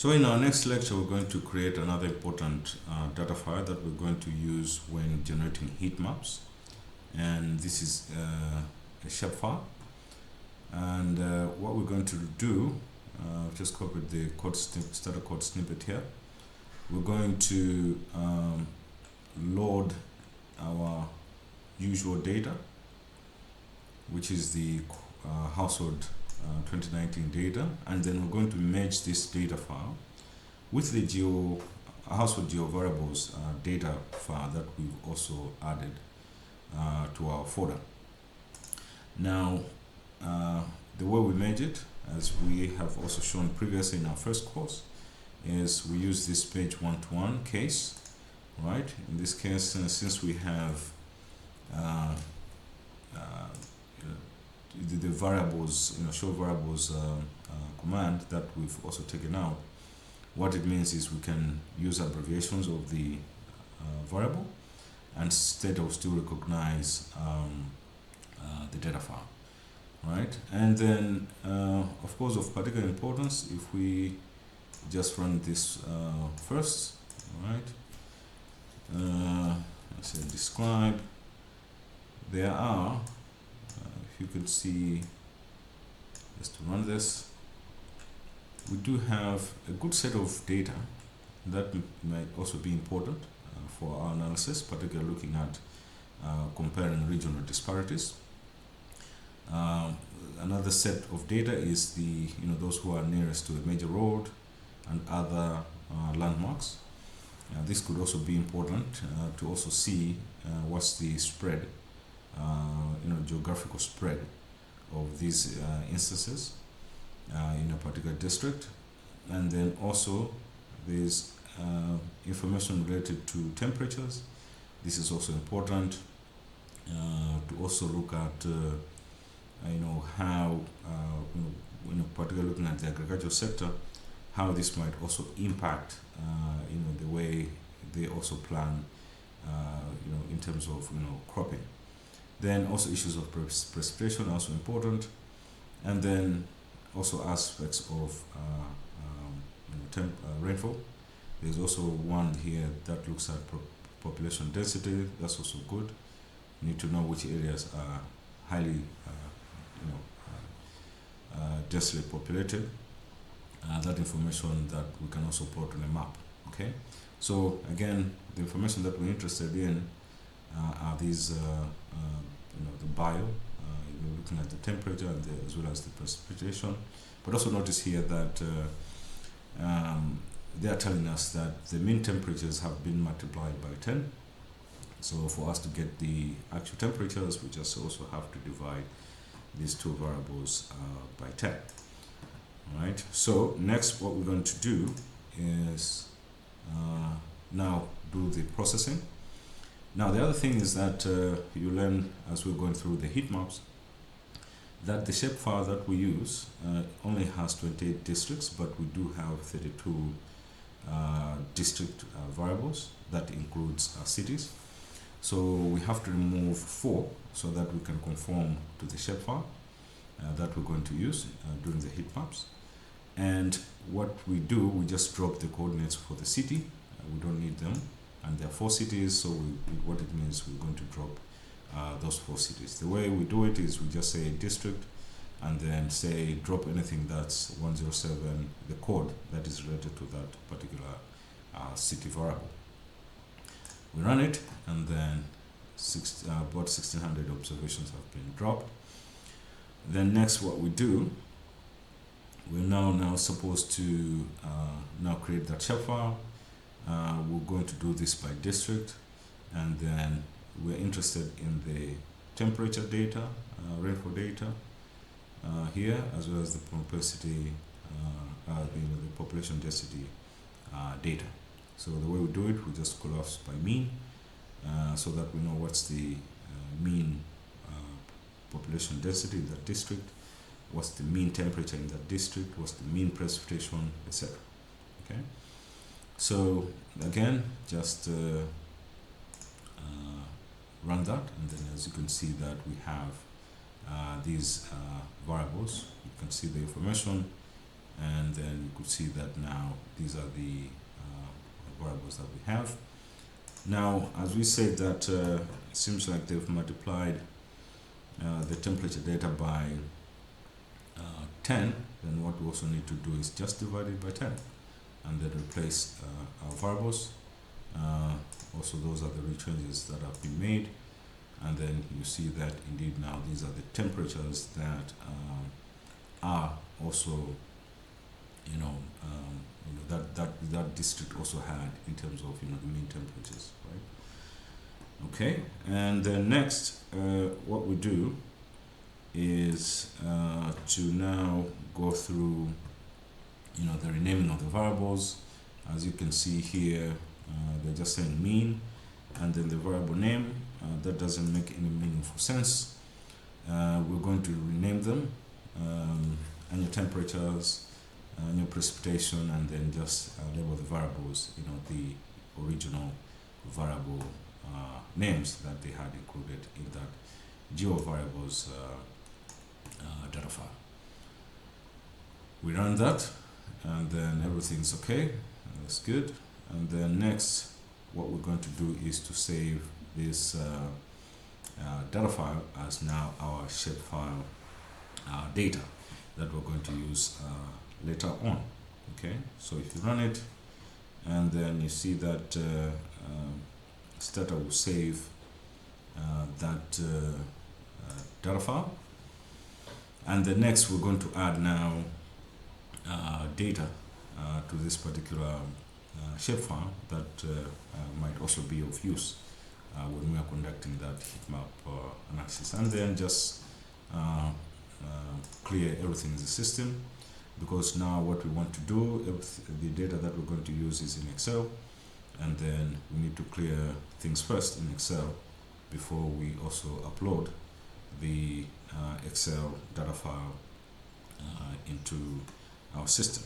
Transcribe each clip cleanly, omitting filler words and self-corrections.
So in our next lecture, we're going to create another important data file that we're going to use when generating heat maps. And this is a shapefile. And what we're going to do, just copy the starter code snippet here. We're going to load our usual data, which is the household 2019 data, and then we're going to merge this data file with the household geo variables data file that we've also added to our folder. Now, the way we merge it, as we have also shown previously in our first course, is we use this page one-to-one case, right? In this case, since we have the variables, show variables command that we've also taken out, what it means is we can use abbreviations of the variable, and instead of still recognize the data file, right? And then, of course, of particular importance, if we just run this first, right? Let's say describe. There are, if you could see, just to run this, we do have a good set of data that might also be important for our analysis, particularly looking at comparing regional disparities. Another set of data is the those who are nearest to a major road and other landmarks. This could also be important to also see what's the spread, geographical spread of these instances in a particular district. And then also there's information related to temperatures. This is also important to also look at how particularly looking at the agricultural sector, how this might also impact the way they also plan in terms of cropping. Then also issues of precipitation are also important, and then also aspects of rainfall. There's also one here that looks at population density. That's also good. You need to know which areas are highly densely populated. That information that we can also plot on a map. Okay, so again, the information that we're interested in are these the bio, we're looking at the temperature and as well as the precipitation. But also notice here that they are telling us that the mean temperatures have been multiplied by 10. So for us to get the actual temperatures, we just also have to divide these two variables by 10. Right. So next, what we're going to do is now do the processing. Now the other thing is that you learn as we're going through the heat maps that the shapefile that we use only has 28 districts, but we do have 32 district variables that includes cities. So we have to remove 4 so that we can conform to the shapefile that we're going to use during the heat maps. And what we do, we just drop the coordinates for the city. We don't need them, and there are 4 cities, so what it means, we're going to drop those 4 cities. The way we do it is we just say district and then say drop anything that's 107, the code that is related to that particular city variable. We run it, and then about 1600 observations have been dropped. Then next, what we do, we're now supposed to now create that shapefile. We're going to do this by district, and then we're interested in the temperature data, rainfall data here, as well as the propensity, the population density data. So the way we do it, we just collapse by mean, so that we know what's the mean population density in that district, what's the mean temperature in that district, what's the mean precipitation, etc. Okay. So again, just run that, and then as you can see that we have these variables. You can see the information, and then you could see that now these are the variables that we have. Now, as we said that it seems like they've multiplied the temperature data by 10, then what we also need to do is just divide it by 10 and then replace our variables. Also, those are the rechanges that have been made, and then you see that indeed now these are the temperatures that are also that district also had in terms of the mean temperatures, right? Okay, and then next what we do is to now go through the renaming of the variables. As you can see here, they're just saying mean and then the variable name. That doesn't make any meaningful sense. We're going to rename them, annual temperatures, annual precipitation, and then just label the variables the original variable names that they had included in that geo variables data file. We run that, and then everything's okay. That's good. And then next, what we're going to do is to save this data file as now our shapefile data that we're going to use later on. Okay, so if you run it, and then you see that Stata will save that data file, and the next we're going to add now data to this particular shapefile that might also be of use when we are conducting that heat map analysis, and then just clear everything in the system, because now what we want to do, the data that we're going to use is in Excel, and then we need to clear things first in Excel before we also upload the Excel data file into our system.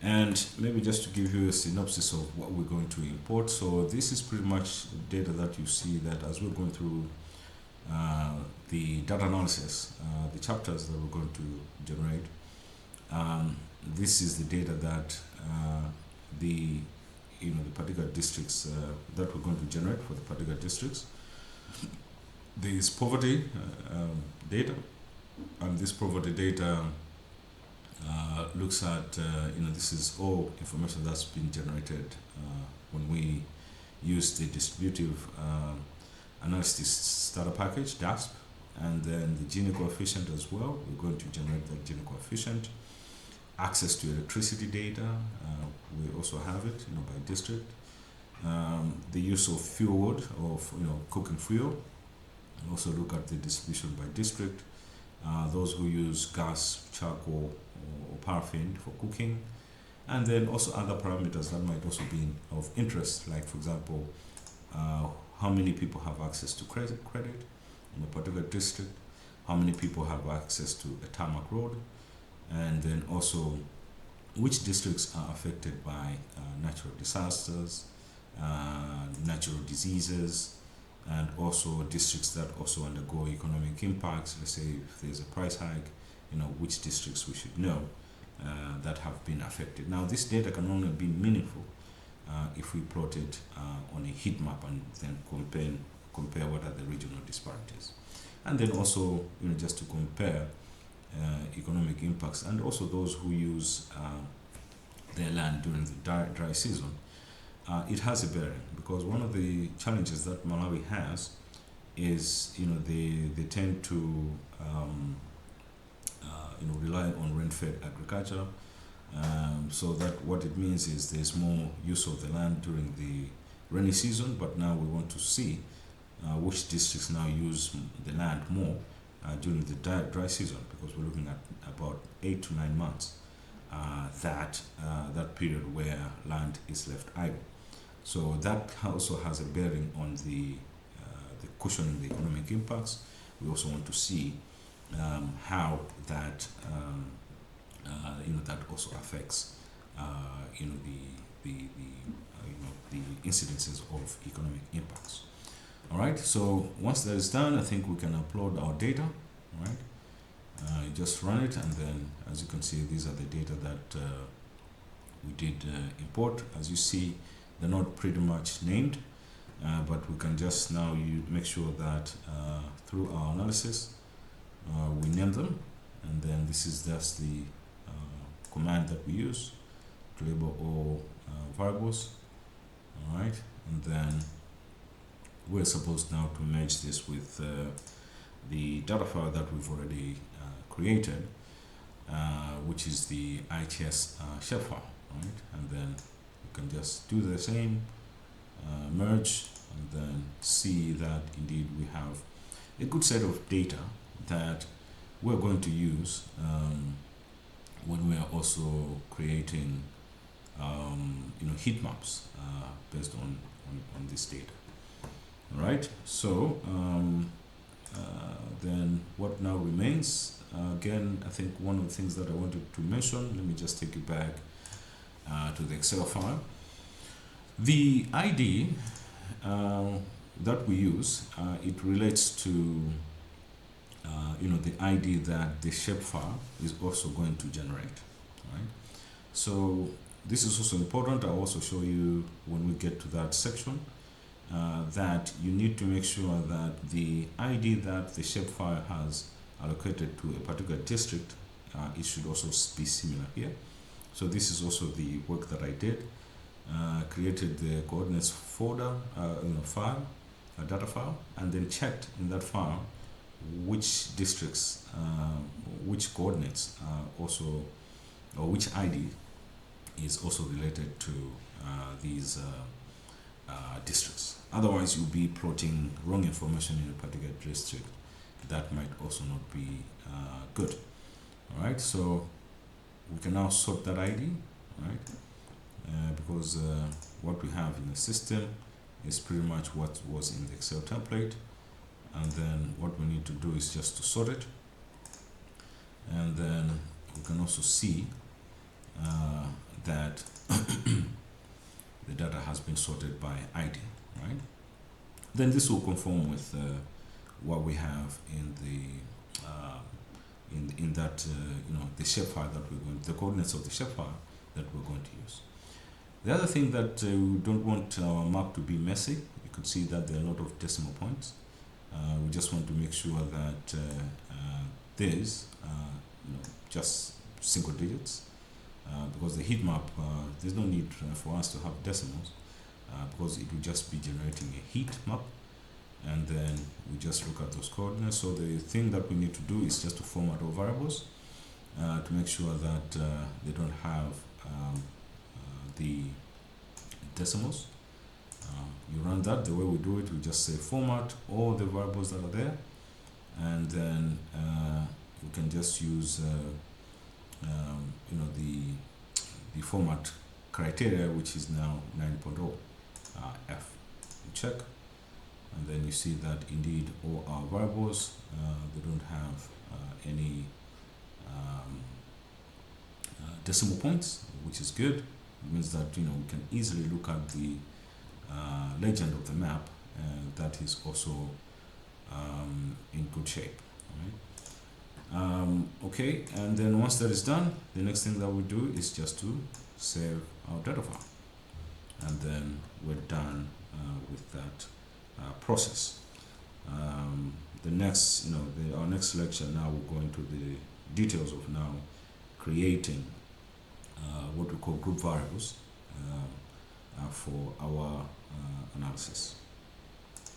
And maybe just to give you a synopsis of what we're going to import. So this is pretty much data that you see that as we're going through the data analysis, the chapters that we're going to generate. This is the data that the particular districts that we're going to generate for the particular districts. There is poverty data, and this poverty data looks at this is all information that's been generated when we use the distributive analysis starter package DASP, and then the Gini coefficient as well. We're going to generate the Gini coefficient. Access to electricity data, we also have it by district. The use of fuel wood, of cooking fuel. We also look at the distribution by district. Those who use gas, charcoal, or paraffin for cooking, and then also other parameters that might also be of interest, like for example, how many people have access to credit in a particular district, how many people have access to a tarmac road, and then also which districts are affected by natural disasters, natural diseases, and also districts that also undergo economic impacts. Let's say if there's a price hike, which districts we should know that have been affected. Now, this data can only be meaningful if we plot it on a heat map and then compare what are the regional disparities, and then also just to compare economic impacts, and also those who use their land during the dry season. It has a bearing, because one of the challenges that Malawi has is they tend to rely on rain-fed agriculture. So that what it means is there's more use of the land during the rainy season, but now we want to see which districts now use the land more during the dry season, because we're looking at about 8 to 9 months, that period where land is left idle. So that also has a bearing on the cushioning the economic impacts. We also want to see how that that also affects the incidences of economic impacts. All right. So once that is done, I think we can upload our data. All right. You just run it, and then as you can see, these are the data that we did import. As you see, they're not pretty much named, but we can just now make sure that through our analysis we name them, and then this is just the command that we use to label all variables. All right, and then we're supposed now to merge this with the data file that we've already created, which is the ITS shapefile, right? And then you can just do the same, merge, and then see that indeed we have a good set of data that we're going to use when we are also creating heat maps based on this data. All right, so then what now remains? Again, I think one of the things that I wanted to mention, let me just take you back to the Excel file. The ID that we use, it relates to the ID that the shapefile is also going to generate, right? So this is also important. I'll also show you when we get to that section that you need to make sure that the ID that the shapefile has allocated to a particular district, it should also be similar here. So this is also the work that I did. Created the coordinates folder, file, a data file, and then checked in that file which districts, which coordinates also, or which ID is also related to these districts. Otherwise, you'll be plotting wrong information in a particular district. That might also not be good. All right, so we can now sort that ID, right? Because what we have in the system is pretty much what was in the Excel template, and then what we need to do is just to sort it, and then we can also see that the data has been sorted by ID, right? Then this will conform with what we have in the in that the shapefile that we're going, the coordinates of the shapefile that we're going to use. The other thing that we don't want our map to be messy. You can see that there are a lot of decimal points. We just want to make sure that there's just single digits, because the heat map, there's no need for us to have decimals, because it will just be generating a heat map, and then we just look at those coordinates. So the thing that we need to do is just to format our variables to make sure that they don't have the decimals. You run that. The way we do it, we just say format all the variables that are there, and then we can just use the format criteria, which is now 9.0 F. You check, and then you see that indeed all our variables they don't have any decimal points, which is good. It means that we can easily look at the legend of the map, and that is also in good shape. Right? Okay, and then once that is done, the next thing that we do is just to save our data file, and then we're done with that process. The next, our next lecture now we'll go into the details of now creating what we call group variables for our analysis.